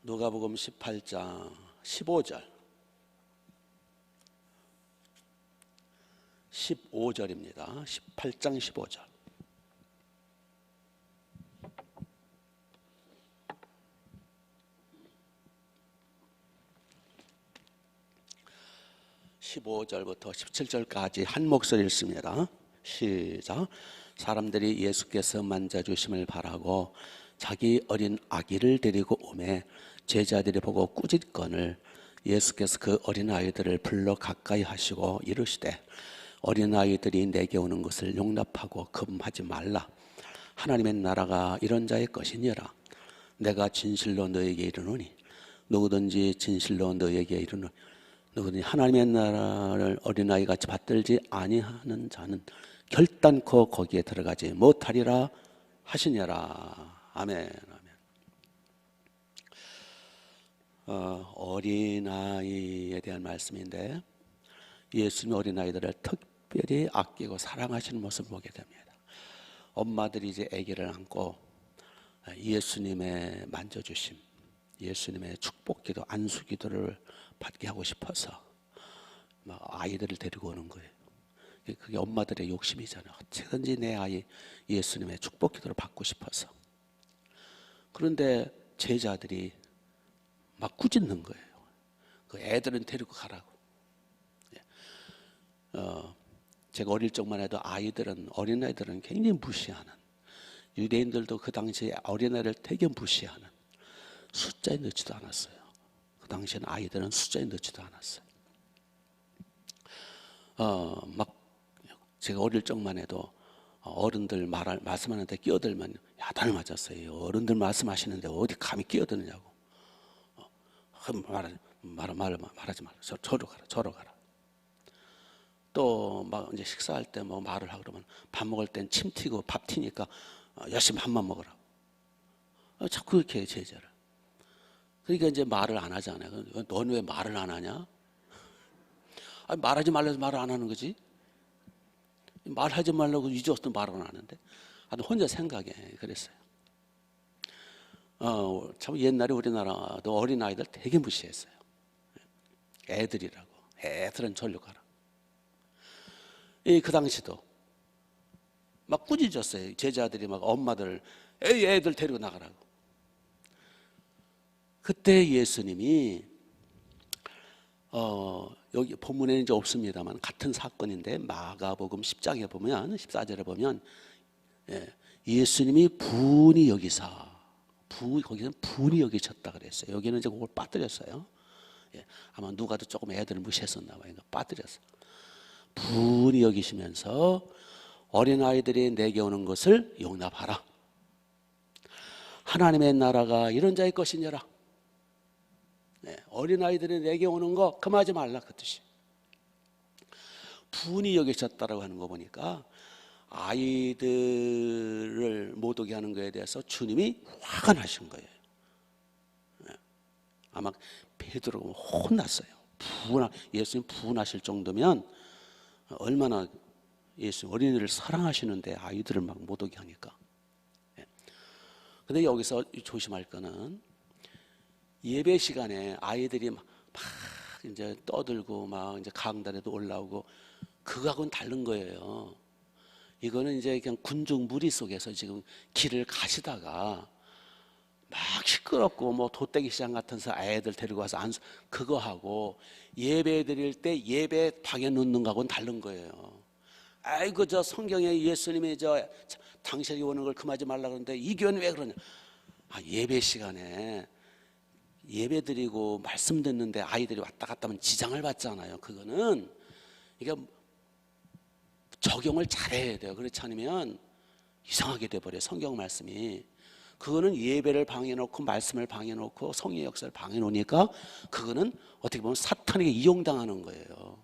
누가복음 18장 15절 15절입니다. 18장 15절. (15절부터) (17절까지) 한 목소리 읽습니다. 시작. 사람들이 예수께서 만져주심을 바라고 자기 어린 아기를 데리고 오매 제자들이 보고 꾸짖거늘 예수께서 그 어린아이들을 불러 가까이 하시고 이르시되 어린아이들이 내게 오는 것을 용납하고 금하지 말라. 하나님의 나라가 이런 자의 것이니라. 내가 진실로 너에게 이르노니 누구든지 진실로 너에게 이르노니 누구든지 하나님의 나라를 어린아이같이 받들지 아니하는 자는 결단코 거기에 들어가지 못하리라 하시니라. 아멘. 어린아이에 대한 말씀인데 예수님 어린아이들을 특별히 아끼고 사랑하시는 모습을 보게 됩니다. 엄마들이 이제 아기를 안고 예수님의 만져주심, 예수님의 축복기도, 안수기도를 받게 하고 싶어서 아이들을 데리고 오는 거예요. 그게 엄마들의 욕심이잖아요. 어떻게든지 내 아이 예수님의 축복기도를 받고 싶어서. 그런데 제자들이 막 꾸짖는 거예요. 그 애들은 데리고 가라고. 제가 어릴 적만 해도 어린아이들은 굉장히 무시하는, 유대인들도 그 당시에 어린아이를 되게 무시하는, 숫자에 넣지도 않았어요. 그 당시에는 아이들은 숫자에 넣지도 않았어요. 막 제가 어릴 적만 해도 어른들 말씀하는데 끼어들면 야단을 맞았어요. 어른들 말씀하시는데 어디 감히 끼어드느냐고. 말하지 말라. 저로 가라. 또 막 이제 식사할 때 뭐 말을 하고 그러면 밥 먹을 땐 침 튀고 밥 튀니까 열심히 밥만 먹으라. 자꾸 그렇게 해요, 제자를. 그러니까 이제 말을 안 하잖아요. 넌 왜 말을 안 하냐? 아니, 말하지 말라서 말을 안 하는 거지. 말하지 말라고 잊어서 말을 안 하는데. 혼자 생각해. 그랬어요. 참 옛날에 우리나라도 어린아이들 되게 무시했어요. 애들이라고. 애들은 절로 가라. 그 당시도 막 꾸짖었어요. 제자들이 막 엄마들 애들 데리고 나가라고. 그때 예수님이 여기 본문에는 이제 없습니다만 같은 사건인데 마가복음 10장에 보면 14절에 보면 예수님이 분이 여기서 거기서는 분이 여기셨다 그랬어요. 여기는 이제 그걸 빠뜨렸어요. 아마 누가도 조금 애들을 무시했었나 봐요. 빠뜨렸어. 분이 여기시면서 어린아이들이 내게 오는 것을 용납하라. 하나님의 나라가 이런 자의 것이니라. 어린아이들이 내게 오는 거 금하지 말라, 그 뜻이. 분이 여기셨다라고 하는 거 보니까 아이들을 못 오게 하는 것에 대해서 주님이 화가 나신 거예요. 아마 베드로가 혼났어요. 예수님 분하실 정도면 얼마나 예수님 어린이를 사랑하시는데 아이들을 막 못 오게 하니까. 근데 여기서 조심할 거는 예배 시간에 아이들이 막 이제 떠들고 막 이제 강단에도 올라오고 그거하고는 다른 거예요. 이거는 이제 그냥 군중 무리 속에서 지금 길을 가시다가 막 시끄럽고 뭐 돛대기 시장 같은 데서 애들 데리고 와서 그거하고 예배 드릴 때 예배 방에 놓는 거하고는 다른 거예요. 아이고 저 성경에 예수님이 당신이 오는 걸 금하지 말라 그러는데 이 교회는 왜 그러냐. 예배 시간에 예배 드리고 말씀 듣는데 아이들이 왔다 갔다 하면 지장을 받잖아요. 그거는 이게 적용을 잘해야 돼요. 그렇지 않으면 이상하게 돼버려요. 성경 말씀이. 그거는 예배를 방해놓고 말씀을 방해놓고 성의 역사를 방해놓으니까 그거는 어떻게 보면 사탄에게 이용당하는 거예요.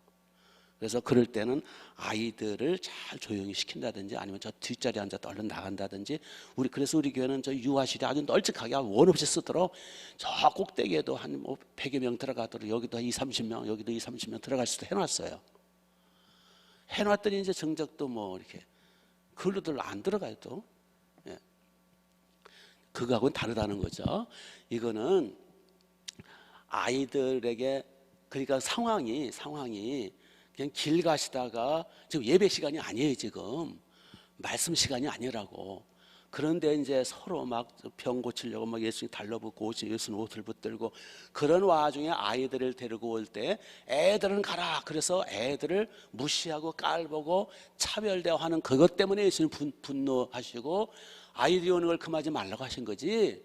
그래서 그럴 때는 아이들을 잘 조용히 시킨다든지 아니면 저 뒷자리에 앉아서 얼른 나간다든지 그래서 우리 교회는 저 유아실이 아주 널찍하게 원 없이 쓰도록 저 꼭대기에도 한 100여 명 들어가도록 여기도 20-30명 여기도 20-30명 들어갈 수도 해놨어요. 해놨더니 이제 정적도 뭐 이렇게 글로들 안 들어가요 또. 그거하고는 다르다는 거죠. 이거는 아이들에게, 그러니까 상황이 그냥 길 가시다가 지금 예배 시간이 아니에요. 지금 말씀 시간이 아니라고. 그런데 이제 서로 막 병 고치려고 막 예수님 달라붙고 예수님 옷을 붙들고 그런 와중에 아이들을 데리고 올 때 애들은 가라. 그래서 애들을 무시하고 깔보고 차별대화하는 그것 때문에 예수님 분노하시고 아이들이 오는 걸 금하지 말라고 하신 거지.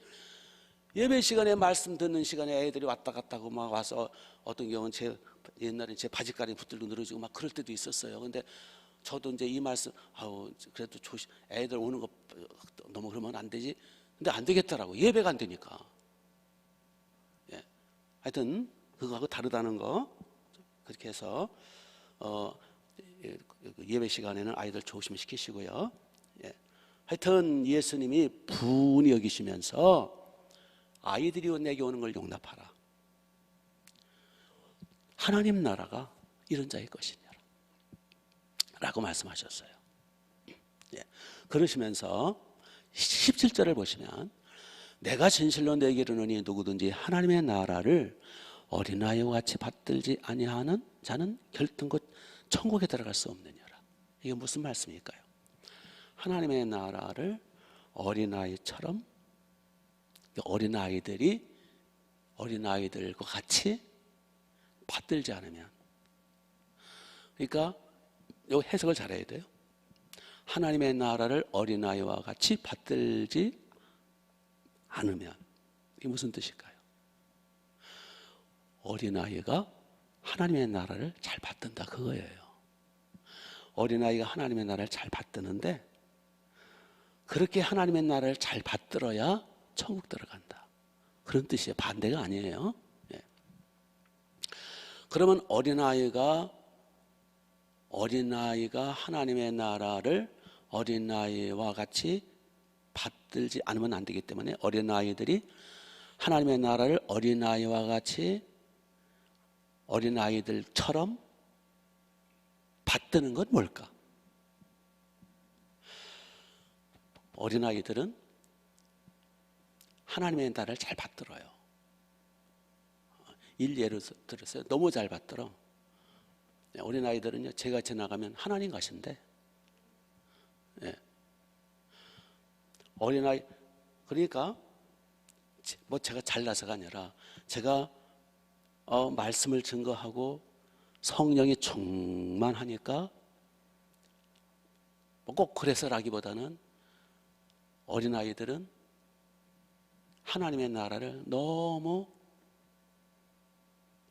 예배 시간에 말씀 듣는 시간에 애들이 왔다 갔다 하고 막 와서 어떤 경우는 옛날에 제 바지가랑이 붙들고 늘어지고 막 그럴 때도 있었어요. 근데 저도 이제 이 말씀, 그래도 애들 오는 거 너무 그러면 안 되지. 근데 안 되겠더라고. 예배가 안 되니까. 예. 하여튼 그거하고 다르다는 거. 그렇게 해서 예배 시간에는 아이들 조심시키시고요. 예. 하여튼 예수님이 분히 여기시면서 아이들이 내게 오는 걸 용납하라. 하나님 나라가 이런 자의 것이냐 라고 말씀하셨어요. 예. 그러시면서 17절을 보시면 내가 진실로 내게 이르노니 누구든지 하나님의 나라를 어린아이와 같이 받들지 아니하는 자는 결단코 천국에 들어갈 수 없느니라. 이게 무슨 말씀일까요? 하나님의 나라를 어린아이처럼, 어린아이들과 같이 받들지 않으면, 그러니까 이 해석을 잘해야 돼요. 하나님의 나라를 어린아이와 같이 받들지 않으면, 이게 무슨 뜻일까요? 어린아이가 하나님의 나라를 잘 받든다 그거예요. 어린아이가 하나님의 나라를 잘 받드는데 그렇게 하나님의 나라를 잘 받들어야 천국 들어간다, 그런 뜻이에요. 반대가 아니에요. 예. 그러면 어린아이가 하나님의 나라를 어린아이와 같이 받들지 않으면 안 되기 때문에 어린아이들이 하나님의 나라를 어린아이와 같이 어린아이들처럼 받드는 건 뭘까? 어린아이들은 하나님의 나라를 잘 받들어요. 예를 들었어요. 너무 잘 받들어. 어린아이들은요, 제가 지나가면 하나님 가신대. 예. 어린아이, 그러니까 뭐 제가 잘나서가 아니라 제가 말씀을 증거하고 성령이 충만하니까 뭐 꼭 그래서라기보다는 어린아이들은 하나님의 나라를 너무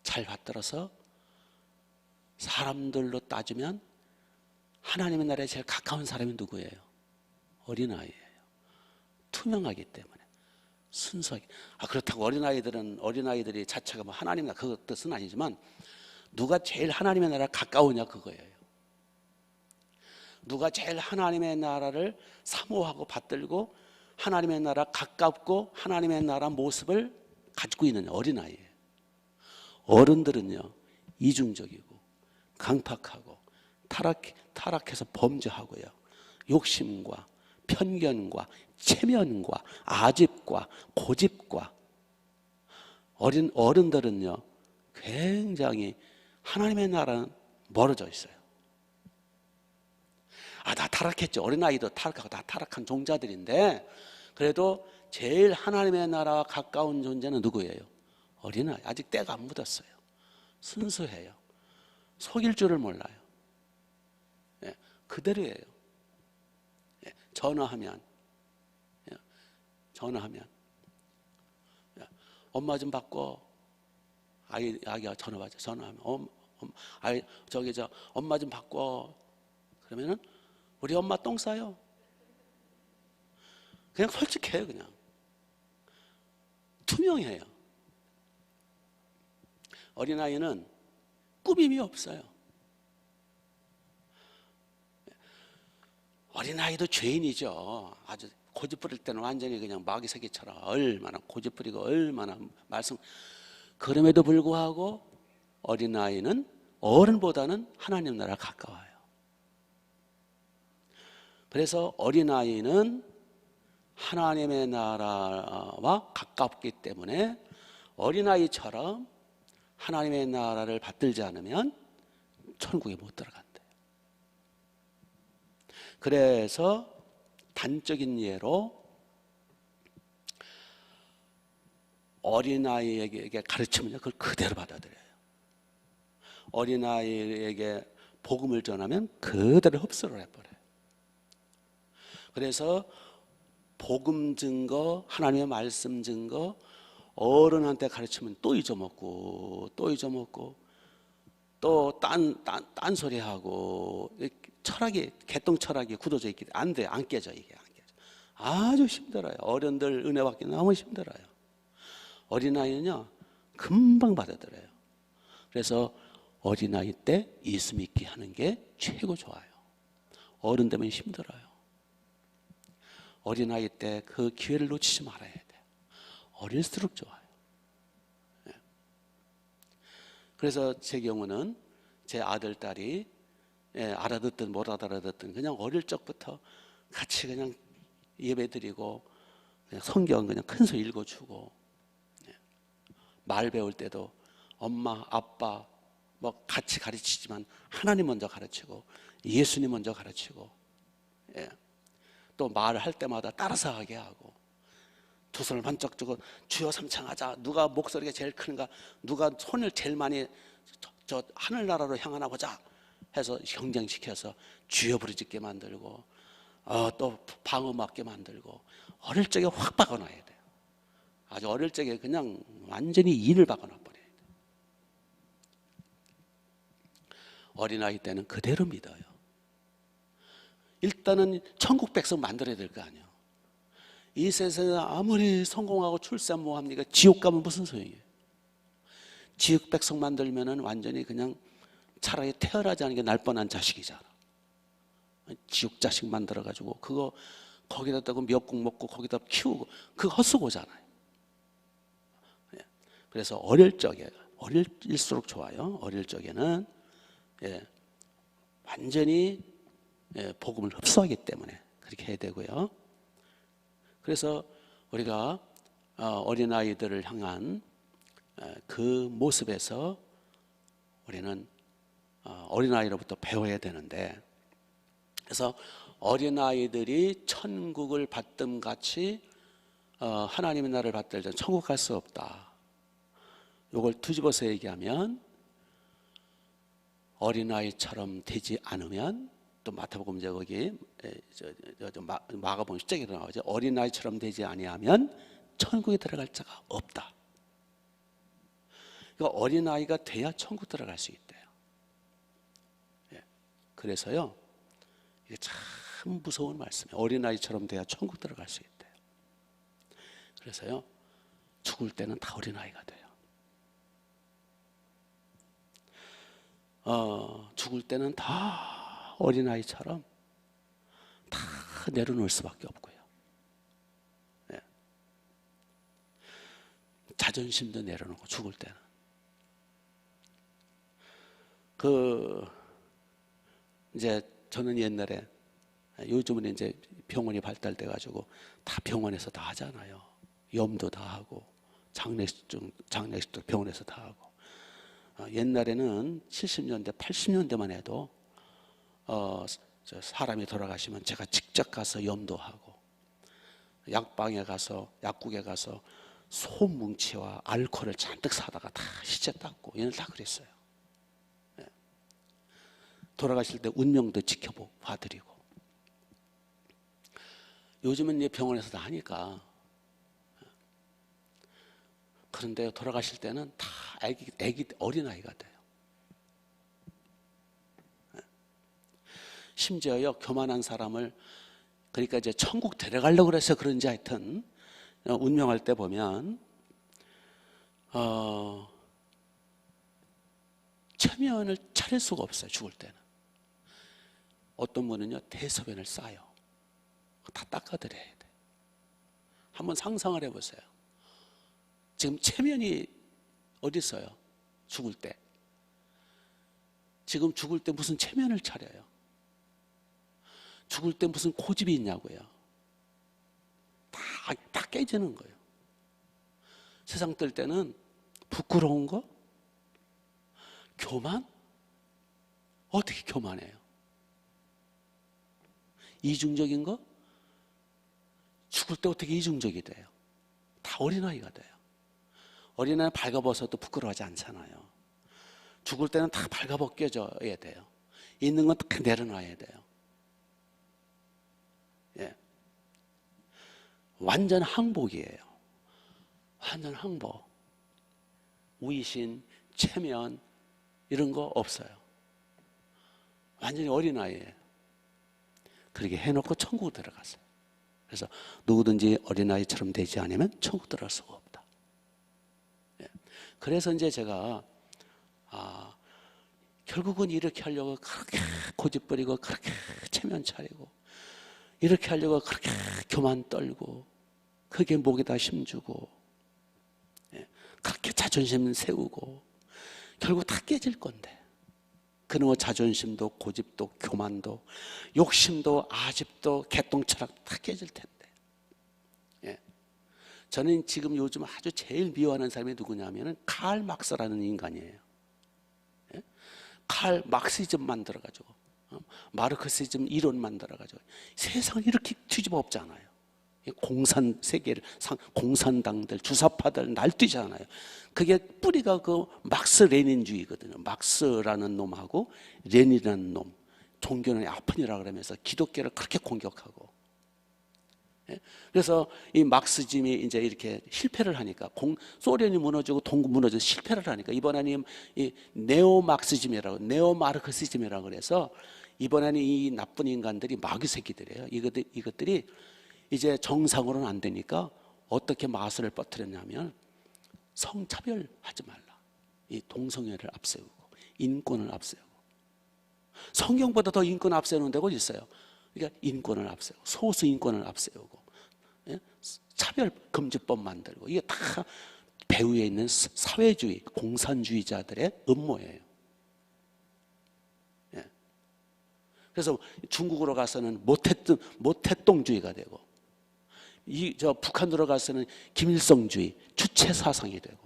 잘 받들어서 사람들로 따지면 하나님의 나라에 제일 가까운 사람이 누구예요? 어린아이예요. 투명하기 때문에, 순수하게. 그렇다고 어린아이들이 자체가 뭐 하나님 나라 그 뜻은 아니지만 누가 제일 하나님의 나라에 가까우냐 그거예요. 누가 제일 하나님의 나라를 사모하고 받들고 하나님의 나라 가깝고 하나님의 나라 모습을 가지고 있는 어린아이예요. 어른들은요, 이중적이고 강팍하고 타락해서 범죄하고요, 욕심과 편견과 체면과 아집과 고집과, 어른들은요 굉장히 하나님의 나라는 멀어져 있어요. 다 타락했죠. 어린아이도 타락하고 다 타락한 종자들인데 그래도 제일 하나님의 나라와 가까운 존재는 누구예요? 어린아이. 아직 때가 안 묻었어요. 순수해요. 속일 줄을 몰라요. 예, 그대로예요. 예, 전화하면 엄마 좀 바꿔. 아기가 전화하면 엄마 좀 바꿔. 그러면은 우리 엄마 똥 싸요. 그냥 솔직해요. 그냥 투명해요. 어린아이는 꾸밈이 없어요. 어린아이도 죄인이죠. 아주 고집 부릴 때는 완전히 그냥 마귀 새끼처럼 얼마나 고집 부리고 얼마나 말씀. 그럼에도 불구하고 어린아이는 어른보다는 하나님 나라가 가까워요. 그래서 어린아이는 하나님의 나라와 가깝기 때문에 어린아이처럼 하나님의 나라를 받들지 않으면 천국에 못 들어간대요. 그래서 단적인 예로 어린아이에게 가르치면 그걸 그대로 받아들여요. 어린아이에게 복음을 전하면 그대로 흡수를 해버려요. 그래서 복음 증거, 하나님의 말씀 증거, 어른한테 가르치면 또 잊어먹고 또 잊어먹고 또 딴소리하고 철학이, 개똥 철학이 굳어져 있기 때문에 안 돼, 안 깨져. 이게 안 깨져. 아주 힘들어요. 어른들 은혜 받기 너무 힘들어요. 어린아이는요 금방 받아들여요. 그래서 어린아이 때 예수 믿기 하는 게 최고 좋아요. 어른 되면 힘들어요. 어린아이 때 그 기회를 놓치지 말아야 돼요. 어릴수록 좋아요. 그래서 제 경우는 제 아들, 딸이 알아듣든 못 알아듣든 그냥 어릴 적부터 같이 그냥 예배드리고 그냥 성경 그냥 큰 소리 읽어주고, 말 배울 때도 엄마, 아빠 뭐 같이 가르치지만 하나님 먼저 가르치고 예수님 먼저 가르치고, 또 말을 할 때마다 따라서 하게 하고, 두 손을 반짝 주고 주여 삼창하자. 누가 목소리가 제일 크는가, 누가 손을 제일 많이 저 하늘나라로 향하나 보자 해서 경쟁시켜서 주여 부르짖게 만들고, 또 방음 맞게 만들고, 어릴 적에 확 박아놔야 돼요. 아주 어릴 적에 그냥 완전히 인을 박아놔 버려야 돼요. 어린아이 때는 그대로 믿어요. 일단은 천국 백성 만들어야 될 거 아니에요. 이 세상에 아무리 성공하고 출산 뭐 합니까? 지옥 가면 무슨 소용이에요? 지옥 백성 만들면은 완전히 그냥 차라리 태어나지 않은 게 날 뻔한 자식이잖아. 지옥 자식 만들어가지고 그거 거기다 대고 미역국 먹고 거기다 키우고 그거 헛수고잖아요. 그래서 어릴수록 좋아요. 어릴 적에는 완전히 복음을 흡수하기 때문에 그렇게 해야 되고요. 그래서 우리가 어린아이들을 향한 그 모습에서 우리는 어린아이로부터 배워야 되는데, 그래서 어린아이들이 천국을 받듦같이 하나님의 나라를 받들 때는 천국 갈 수 없다. 이걸 뒤집어서 얘기하면 어린아이처럼 되지 않으면, 또 마태복음 이제 거기 마가복음 10장에도 나오죠. 어린아이처럼 되지 아니하면 천국에 들어갈 자가 없다. 그러니까 어린아이가 돼야 천국 들어갈 수 있대요. 그래서요 이게 참 무서운 말씀이에요. 어린아이처럼 돼야 천국 들어갈 수 있대요. 그래서요 죽을 때는 다 어린아이가 돼요. 죽을 때는 다 어린아이처럼 다 내려놓을 수밖에 없고요. 자존심도 내려놓고 죽을 때는. 이제 저는 옛날에, 요즘은 이제 병원이 발달돼 가지고 다 병원에서 다 하잖아요. 염도 다 하고 장례식도 병원에서 다 하고. 옛날에는 70년대, 80년대만 해도 사람이 돌아가시면 제가 직접 가서 염도하고, 약방에 가서, 약국에 가서 솜뭉치와 알코올을 잔뜩 사다가 다 시체 닦고, 얘는 다 그랬어요. 돌아가실 때 운명도 지켜봐드리고. 요즘은 이제 병원에서 다 하니까. 그런데 돌아가실 때는 다 어린아이가 돼요. 심지어요 교만한 사람을, 그러니까 이제 천국 데려가려고 그래서 그런지 하여튼 운명할 때 보면 체면을 차릴 수가 없어요. 죽을 때는. 어떤 분은요 대소변을 싸요. 다 닦아드려야 돼. 한번 상상을 해보세요. 지금 체면이 어디 있어요? 죽을 때. 지금 죽을 때 무슨 체면을 차려요? 죽을 때 무슨 고집이 있냐고요. 다 깨지는 거예요. 세상 뜰 때는 부끄러운 거? 교만? 어떻게 교만해요? 이중적인 거? 죽을 때 어떻게 이중적이 돼요? 다 어린아이가 돼요. 어린아이는 발가벗어도 부끄러워하지 않잖아요. 죽을 때는 다 발가벗겨져야 돼요. 있는 건 다 내려놔야 돼요. 예. 완전 항복이에요. 완전 항복. 우이신, 체면 이런 거 없어요. 완전히 어린아이예요. 그렇게 해놓고 천국 들어갔어요. 그래서 누구든지 어린아이처럼 되지 않으면 천국 들어갈 수가 없다. 예. 그래서 이제 제가 결국은 이렇게 하려고 그렇게 고집부리고 그렇게 체면 차리고 이렇게 하려고 그렇게 교만 떨고 그게 목에다 힘주고 그렇게 자존심 세우고 결국 다 깨질 건데 그놈의 자존심도 고집도 교만도 욕심도 아집도 개똥철학도 다 깨질 텐데. 예. 저는 지금 요즘 아주 제일 미워하는 사람이 누구냐면 칼 막스라는 인간이에요. 예? 칼 막시즘 만들어가지고 마르크시즘 이론 만들어가지고 세상을 이렇게 뒤집어 엎잖아요. 공산 세계를 공산당들 주사파들 날뛰잖아요. 그게 뿌리가 그 막스 레닌주의거든요. 막스라는 놈하고 레닌이라는 놈, 종교는 아픈이라 그러면서 기독교를 그렇게 공격하고. 그래서 이 막스즘이 이제 이렇게 실패를 하니까 소련이 무너지고 동구 무너져서 실패를 하니까 이번에는 이 네오막스즘이라고 네오마르크시즘이라고 그래서 이번에는 이 나쁜 인간들이 마귀 새끼들이에요. 이것들이 이제 정상으로는 안 되니까 어떻게 마술을 퍼뜨렸냐면 성차별하지 말라. 이 동성애를 앞세우고 인권을 앞세우고 성경보다 더 인권 앞세우는 데가 어디 있어요? 그러니까 인권을 앞세우고 소수 인권을 앞세우고 차별 금지법 만들고 이게 다 배후에 있는 사회주의 공산주의자들의 음모예요. 그래서 중국으로 가서는 모태똥주의가 되고 북한 들어가서는 김일성주의 주체 사상이 되고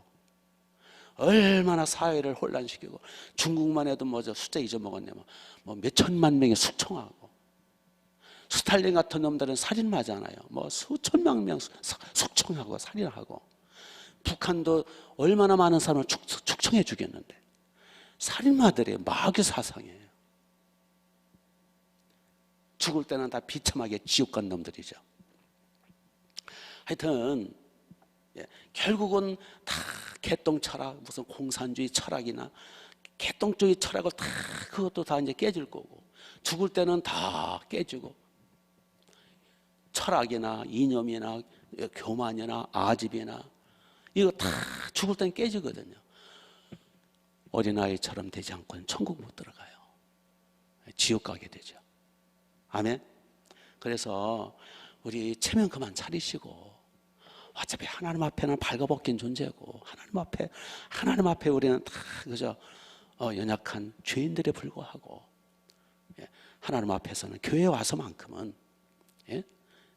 얼마나 사회를 혼란시키고 중국만 해도 숫자 잊어먹었네 뭐 몇천만 명이 숙청하고 스탈린 같은 놈들은 살인마잖아요. 수천만 명 숙청하고 살인하고 북한도 얼마나 많은 사람을 축청해 죽였는데 살인마들의 마귀 사상이에요. 죽을 때는 다 비참하게 지옥 간 놈들이죠. 하여튼 결국은 다 개똥 철학, 무슨 공산주의 철학이나 개똥주의 철학을 다 그것도 다 이제 깨질 거고 죽을 때는 다 깨지고 철학이나 이념이나 교만이나 아집이나 이거 다 죽을 때는 깨지거든요. 어린아이처럼 되지 않고는 천국 못 들어가요. 지옥 가게 되죠. 아멘. 그래서 우리 체면 그만 차리시고 어차피 하나님 앞에는 발가벗긴 존재고 하나님 앞에 우리는 다 그저 연약한 죄인들에 불과하고 하나님 앞에서는 교회 와서만큼은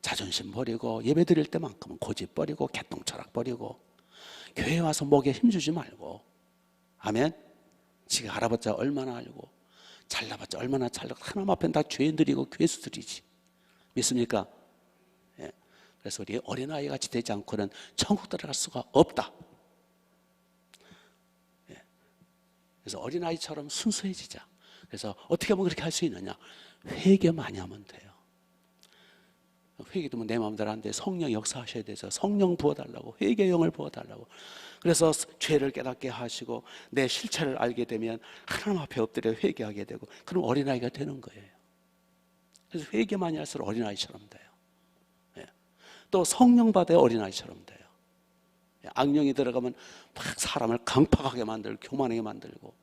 자존심 버리고 예배 드릴 때만큼은 고집 버리고 개똥철학 버리고 교회 와서 목에 힘주지 말고 아멘. 지가 알아봤자 얼마나 알고 잘나봤자 얼마나 잘나고 하나님 앞에는 다 죄인들이고 괴수들이지 믿습니까? 그래서 우리 어린아이 같이 되지 않고는 천국 들어갈 수가 없다. 그래서 어린아이처럼 순수해지자. 그래서 어떻게 하면 그렇게 할 수 있느냐? 회개 많이 하면 돼요. 회개도 내 마음대로 안 돼. 성령 역사하셔야 돼서 성령 부어달라고 회개의 영을 부어달라고. 그래서 죄를 깨닫게 하시고 내 실체를 알게 되면 하나님 앞에 엎드려 회개하게 되고 그럼 어린아이가 되는 거예요. 그래서 회개 많이 할수록 어린아이처럼 돼요. 또 성령 받아야 어린아이처럼 돼요. 악령이 들어가면 막 사람을 강팍하게 만들고 교만하게 만들고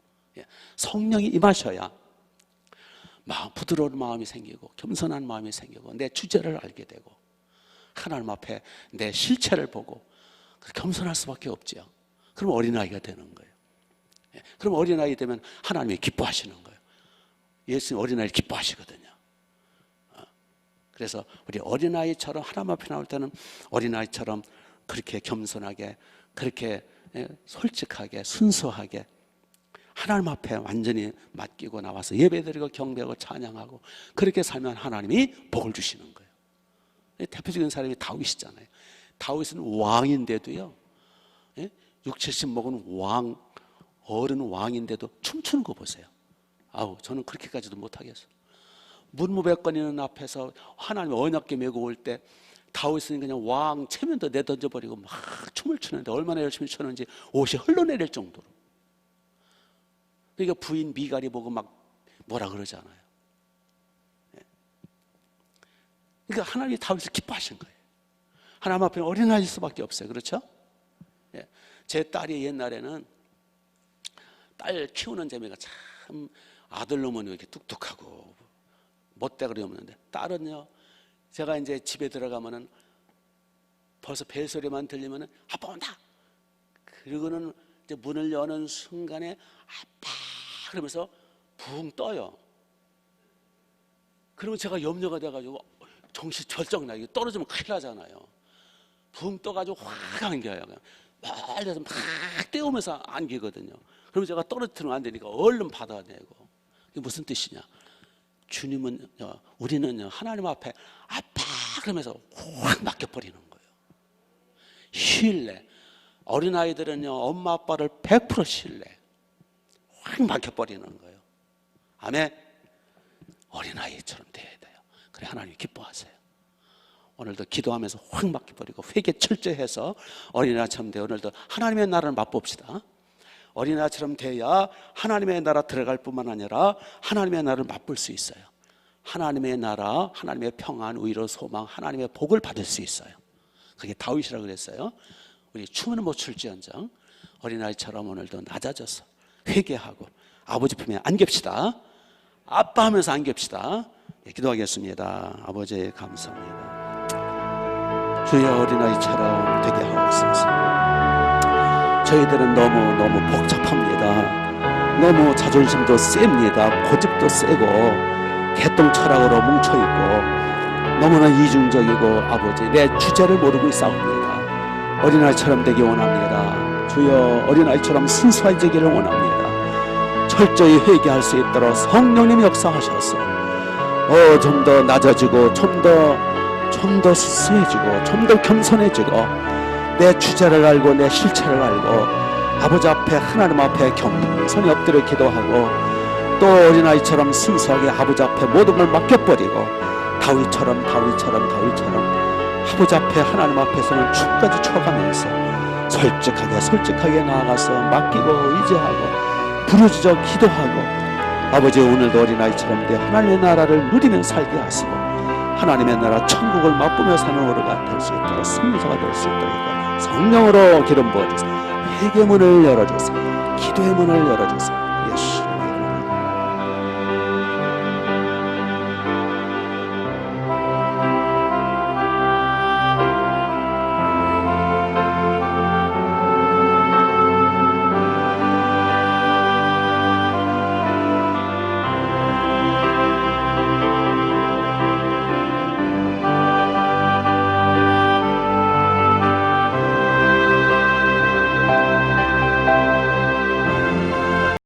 성령이 임하셔야 부드러운 마음이 생기고 겸손한 마음이 생기고 내 주제를 알게 되고 하나님 앞에 내 실체를 보고 겸손할 수밖에 없지요. 그럼 어린아이가 되는 거예요. 그럼 어린아이 되면 하나님이 기뻐하시는 거예요. 예수님 어린아이를 기뻐하시거든요. 그래서 우리 어린아이처럼 하나님 앞에 나올 때는 어린아이처럼 그렇게 겸손하게 그렇게 솔직하게 순수하게 하나님 앞에 완전히 맡기고 나와서 예배드리고 경배하고 찬양하고 그렇게 살면 하나님이 복을 주시는 거예요. 대표적인 사람이 다윗이잖아요. 다윗은 왕인데도요, 60, 70 먹은 왕, 어른 왕인데도 춤추는 거 보세요. 아우, 저는 그렇게까지도 못하겠어요. 문무백관이는 앞에서 하나님 언약궤 메고 올 때 다윗은 그냥 왕 체면도 내던져버리고 막 춤을 추는데 얼마나 열심히 췄는지 옷이 흘러내릴 정도로. 그러니까 부인 미갈이 보고 막 뭐라 그러잖아요. 그러니까 하나님이 다윗을 기뻐하신 거예요. 하나님 앞에 어린아이일 수밖에 없어요. 그렇죠? 제 딸이 옛날에는 딸 키우는 재미가 참, 아들 놈은 이렇게 뚝뚝하고 멋대가리 없는데 딸은요, 제가 이제 집에 들어가면은 벌써 벨소리만 들리면은 아빠 온다. 그리고는 이제 문을 여는 순간에 아빠 그러면서 붕 떠요. 그러면 제가 염려가 돼가지고 정신 절정 나게 떨어지면 큰일 나잖아요. 붕 떠가지고 확 안겨요. 멀리서 막 떼우면서 안기거든요. 그러면 제가 떨어뜨리면 안 되니까 얼른 받아내고. 이게 무슨 뜻이냐? 주님은, 우리는 하나님 앞에 아빠 그러면서 확 맡겨버리는 거예요. 신뢰. 어린아이들은요, 엄마 아빠를 100% 신뢰. 확 맡겨버리는 거예요. 아멘. 어린아이처럼 돼야 돼요. 그래 하나님이 기뻐하세요. 오늘도 기도하면서 확 맡겨버리고 회개 철저해서 어린아이처럼 돼요. 오늘도 하나님의 나라를 맛봅시다. 어린아이처럼 돼야 하나님의 나라 들어갈 뿐만 아니라 하나님의 나라를 맛볼 수 있어요. 하나님의 나라, 하나님의 평안, 의로 소망, 하나님의 복을 받을 수 있어요. 그게 다윗이라고 그랬어요. 우리 춤은 못 출지언정 어린아이처럼 오늘도 낮아져서 회개하고 아버지 품에 안깁시다. 아빠 하면서 안깁시다. 기도하겠습니다. 아버지 감사합니다. 주여 어린아이처럼 되게 하옵소서. 저희들은 너무 복잡합니다. 너무 자존심도 셉니다. 고집도 세고 개똥 철학으로 뭉쳐있고 너무나 이중적이고 아버지 내 주제를 모르고 싸웁니다. 어린아이처럼 되기 원합니다. 주여 어린아이처럼 순수해지기를 원합니다. 철저히 회개할 수 있도록 성령님 역사하셔서 좀 더 낮아지고 좀 더 순수해지고 좀 더 겸손해지고 내 주제를 알고 내 실체를 알고 아버지 앞에 하나님 앞에 겸손히 엎드려 기도하고 또 어린아이처럼 순수하게 아버지 앞에 모든 걸 맡겨버리고 다윗처럼 아버지 앞에 하나님 앞에서는 춤까지 춰가면서 솔직하게 나아가서 맡기고 의지하고 부르짖어 기도하고 아버지 오늘도 어린아이처럼 돼 하나님의 나라를 누리며 살게 하시고 하나님의 나라 천국을 맛보며 사는 어른가 될 수 있도록 승리자가 될 수 있도록 성령으로 기름 부어주세요. 회개문을 열어주세요. 기도의 문을 열어주세요. 예수